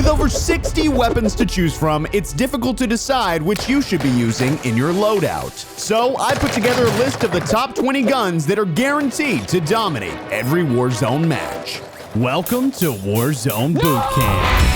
With over 60 weapons to choose from, it's difficult to decide which you should be using in your loadout. So I put together a list of the top 20 guns that are guaranteed to dominate every Warzone match. Welcome to Warzone Bootcamp.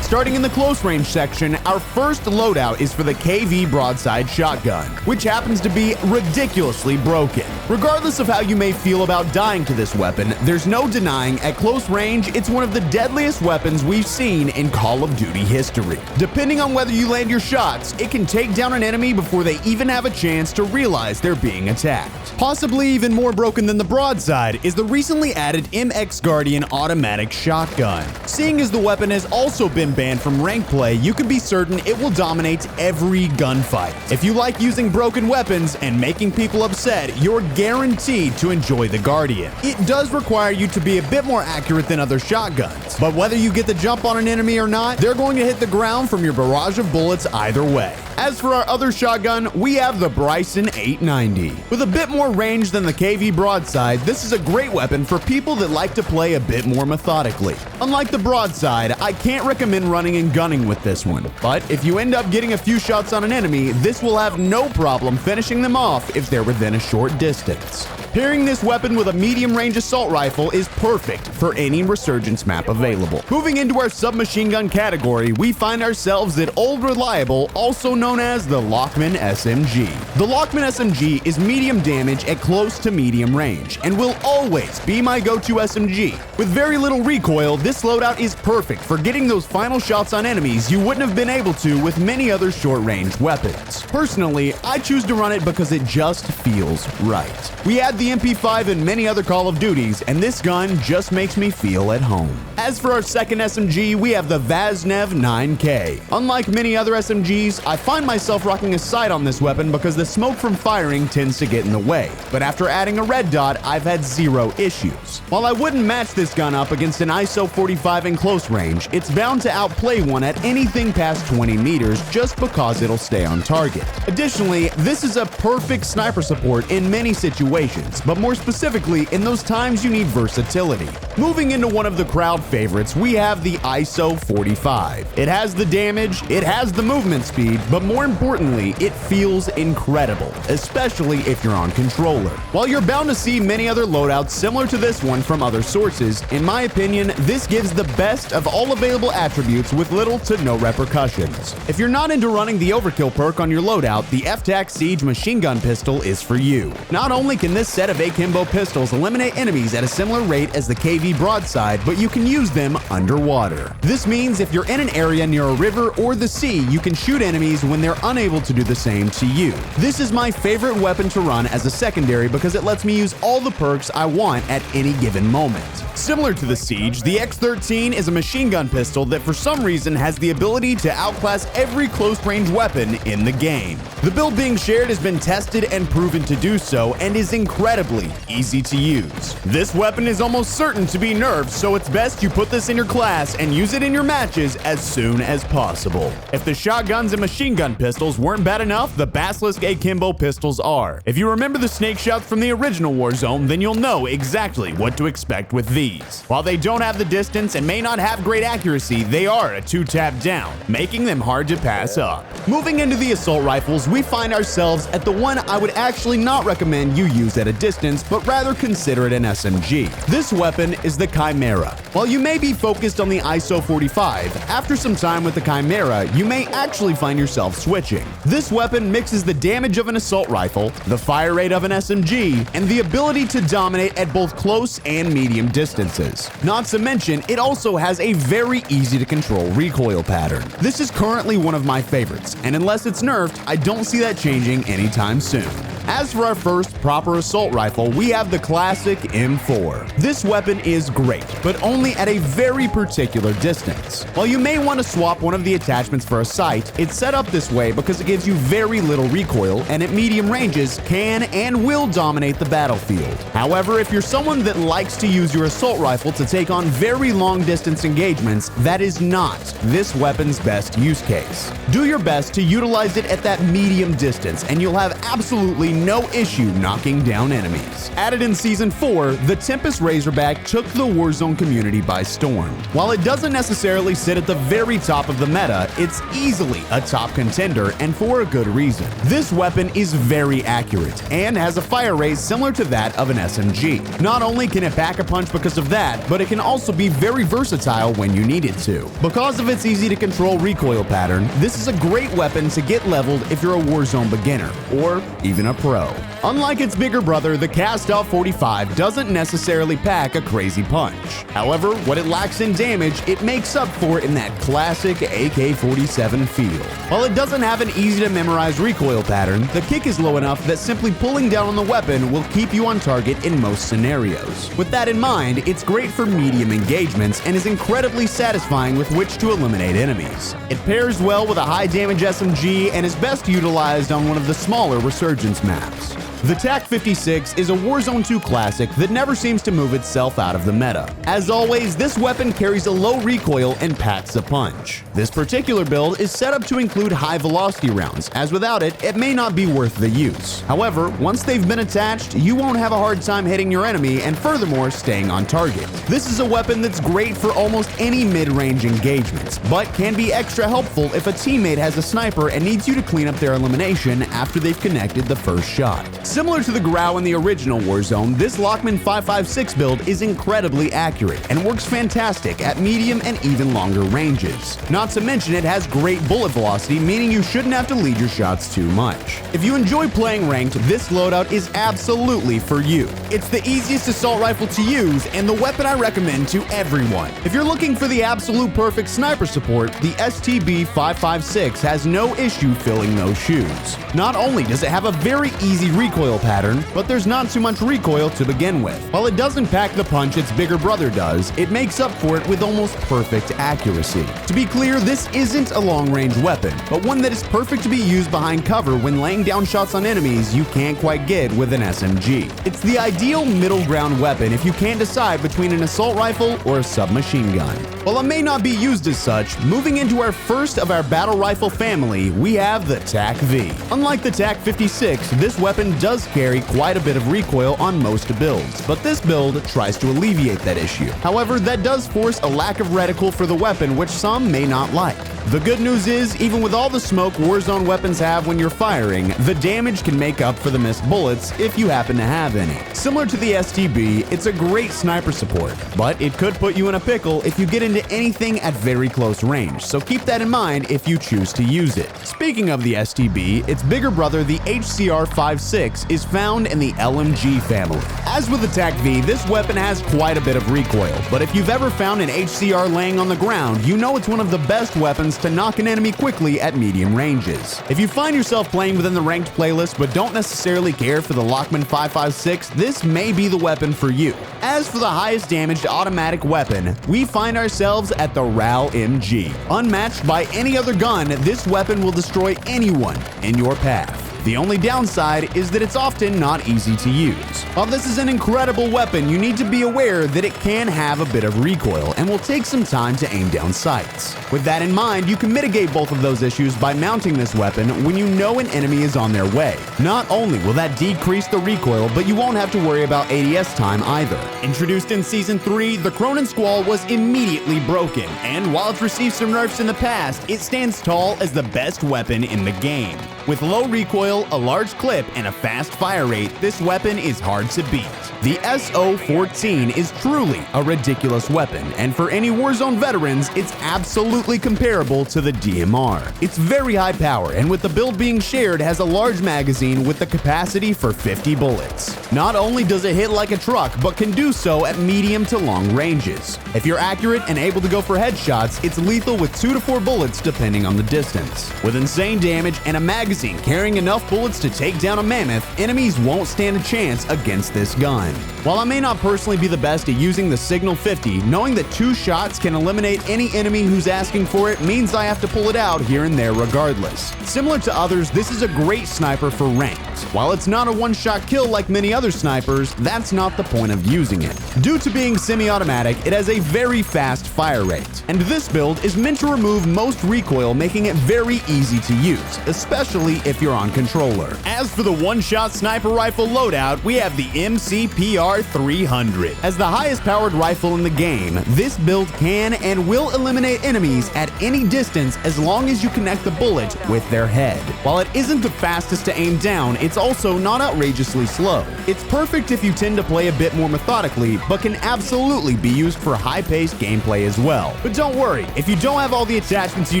Starting in the close range section, our first loadout is for the KV broadside shotgun, which happens to be ridiculously broken. Regardless of how you may feel about dying to this weapon, there's no denying at close range it's one of the deadliest weapons we've seen in Call of Duty history. Depending on whether you land your shots, it can take down an enemy before they even have a chance to realize they're being attacked. Possibly even more broken than the broadside is the recently added MX Guardian automatic shotgun. Seeing as the weapon has also been banned from rank play, you can be certain it will dominate every gunfight. If you like using broken weapons and making people upset, you're guaranteed to enjoy the Guardian. It does require you to be a bit more accurate than other shotguns, but whether you get the jump on an enemy or not, they're going to hit the ground from your barrage of bullets either way. As for our other shotgun, we have the Bryson 890. With a bit more range than the KV broadside, this is a great weapon for people that like to play a bit more methodically. Unlike the broadside, I can't recommend running and gunning with this one, but if you end up getting a few shots on an enemy, this will have no problem finishing them off if they're within a short distance. Pairing this weapon with a medium-range assault rifle is perfect for any Resurgence map available. Moving into our submachine gun category, we find ourselves at Old Reliable, also known as the Lockman SMG. The Lockman SMG is medium damage at close to medium range, and will always be my go-to SMG. With very little recoil, this loadout is perfect for getting those final shots on enemies you wouldn't have been able to with many other short-range weapons. Personally, I choose to run it because it just feels right. We add the MP5 and many other Call of Duties, and this gun just makes me feel at home. As for our second SMG, we have the Vaznev 9K. Unlike many other SMGs, I find myself rocking a sight on this weapon because the smoke from firing tends to get in the way, but after adding a red dot, I've had zero issues. While I wouldn't match this gun up against an ISO 45 in close range, it's bound to outplay one at anything past 20 meters just because it'll stay on target. Additionally, this is a perfect sniper support in many situations, but more specifically in those times you need versatility. Moving into one of the crowd favorites, we have the ISO 45. It has the damage, it has the movement speed, but more importantly, it feels incredible, especially if you're on controller. While you're bound to see many other loadouts similar to this one from other sources, in my opinion, this gives the best of all available attributes with little to no repercussions. If you're not into running the overkill perk on your loadout, the FTAC Siege machine gun pistol is for you. Not only can this set of akimbo pistols eliminate enemies at a similar rate as the KV broadside, but you can use them underwater. This means if you're in an area near a river or the sea, you can shoot enemies when they're unable to do the same to you. This is my favorite weapon to run as a secondary because it lets me use all the perks I want at any given moment. Similar to the Siege, the X13 is a machine gun pistol that for some reason has the ability to outclass every close-range weapon in the game. The build being shared has been tested and proven to do so and is incredibly easy to use. This weapon is almost certain to be nerfed, so it's best you put this in your class and use it in your matches as soon as possible. If the shotguns and machine gun pistols weren't bad enough, the basilisk akimbo pistols are. If you remember the snake shots from the original Warzone, then you'll know exactly what to expect with these. While they don't have the distance and may not have great accuracy, they are a 2-tap down, making them hard to pass up. Moving into the assault rifles, we find ourselves at the one I would actually not recommend you use at a distance, but rather consider it an SMG. This weapon is the Chimera. While you may be focused on the ISO 45, after some time with the Chimera, you may actually find yourself switching. This weapon mixes the damage of an assault rifle, the fire rate of an SMG, and the ability to dominate at both close and medium distances. Not to mention, it also has a very easy to control recoil pattern. This is currently one of my favorites, and unless it's nerfed, I don't see that changing anytime soon. As for our first proper assault rifle, we have the classic M4. This weapon is great, but only at a very particular distance. While you may want to swap one of the attachments for a sight, it's set up this way because it gives you very little recoil and at medium ranges can and will dominate the battlefield. However, if you're someone that likes to use your assault rifle to take on very long distance engagements, that is not this weapon's best use case. Do your best to utilize it at that medium distance and you'll have absolutely no issue knocking down enemies. Added in Season 4, the Tempest Razorback took the Warzone community by storm. While it doesn't necessarily sit at the very top of the meta, it's easily a top contender, and for a good reason. This weapon is very accurate and has a fire rate similar to that of an SMG. Not only can it pack a punch because of that, but it can also be very versatile when you need it to. Because of its easy to control recoil pattern, this is a great weapon to get leveled if you're a Warzone beginner, or even a pro. Unlike its bigger brother, the Cast-Off 45 doesn't necessarily pack a crazy punch. However, what it lacks in damage, it makes up for in that classic AK-47 feel. While it doesn't have an easy-to-memorize recoil pattern, the kick is low enough that simply pulling down on the weapon will keep you on target in most scenarios. With that in mind, it's great for medium engagements and is incredibly satisfying with which to eliminate enemies. It pairs well with a high-damage SMG and is best utilized on one of the smaller Resurgence maps. The TAC-56 is a Warzone 2 classic that never seems to move itself out of the meta. As always, this weapon carries a low recoil and packs a punch. This particular build is set up to include high velocity rounds, as without it, it may not be worth the use. However, once they've been attached, you won't have a hard time hitting your enemy and furthermore staying on target. This is a weapon that's great for almost any mid-range engagements, but can be extra helpful if a teammate has a sniper and needs you to clean up their elimination after they've connected the first shot. Similar to the Grau in the original Warzone, this Lockman 556 build is incredibly accurate and works fantastic at medium and even longer ranges. Not to mention it has great bullet velocity, meaning you shouldn't have to lead your shots too much. If you enjoy playing ranked, this loadout is absolutely for you. It's the easiest assault rifle to use and the weapon I recommend to everyone. If you're looking for the absolute perfect sniper support, the STB 556 has no issue filling those shoes. Not only does it have a very easy recoil pattern, but there's not too much recoil to begin with. While it doesn't pack the punch its bigger brother does, it makes up for it with almost perfect accuracy. To be clear, this isn't a long-range weapon, but one that is perfect to be used behind cover when laying down shots on enemies you can't quite get with an SMG. It's the ideal middle ground weapon if you can't decide between an assault rifle or a submachine gun. While it may not be used as such, moving into our first of our battle rifle family, we have the TAC-V. Unlike the TAC-56, this weapon does carry quite a bit of recoil on most builds, but this build tries to alleviate that issue. However, that does force a lack of reticle for the weapon, which some may not like. The good news is, even with all the smoke Warzone weapons have when you're firing, the damage can make up for the missed bullets if you happen to have any. Similar to the STB, it's a great sniper support, but it could put you in a pickle if you get into anything at very close range, so keep that in mind if you choose to use it. Speaking of the STB, its bigger brother, the HCR56, is found in the LMG family. As with the TAC-V, this weapon has quite a bit of recoil, but if you've ever found an HCR laying on the ground, you know it's one of the best weapons to knock an enemy quickly at medium ranges. If you find yourself playing within the ranked playlist but don't necessarily care for the Lockman 556, this may be the weapon for you. As for the highest damaged automatic weapon, we find ourselves at the RAL MG. Unmatched by any other gun, this weapon will destroy anyone in your path. The only downside is that it's often not easy to use. While this is an incredible weapon, you need to be aware that it can have a bit of recoil and will take some time to aim down sights. With that in mind, you can mitigate both of those issues by mounting this weapon when you know an enemy is on their way. Not only will that decrease the recoil, but you won't have to worry about ADS time either. Introduced in Season 3, the Cronin Squall was immediately broken, and while it's received some nerfs in the past, it stands tall as the best weapon in the game. With low recoil, a large clip, and a fast fire rate, this weapon is hard to beat. The SO-14 is truly a ridiculous weapon, and for any Warzone veterans, it's absolutely comparable to the DMR. It's very high power, and with the build being shared, has a large magazine with the capacity for 50 bullets. Not only does it hit like a truck, but can do so at medium to long ranges. If you're accurate and able to go for headshots, it's lethal with 2 to 4 bullets depending on the distance. With insane damage and a magazine carrying enough bullets to take down a mammoth, enemies won't stand a chance against this gun. While I may not personally be the best at using the Signal 50, knowing that 2 shots can eliminate any enemy who's asking for it means I have to pull it out here and there regardless. Similar to others, this is a great sniper for ranked. While it's not a one-shot kill like many other snipers, that's not the point of using it. Due to being semi-automatic, it has a very fast fire rate, and this build is meant to remove most recoil, making it very easy to use, especially especially if you're on controller. As for the one-shot sniper rifle loadout, we have the MCPR 300. As the highest powered rifle in the game, this build can and will eliminate enemies at any distance as long as you connect the bullet with their head. While it isn't the fastest to aim down, it's also not outrageously slow. It's perfect if you tend to play a bit more methodically, but can absolutely be used for high-paced gameplay as well. But don't worry, if you don't have all the attachments you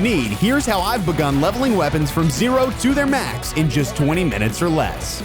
need, here's how I've begun leveling weapons from 0 to their max in just 20 minutes or less.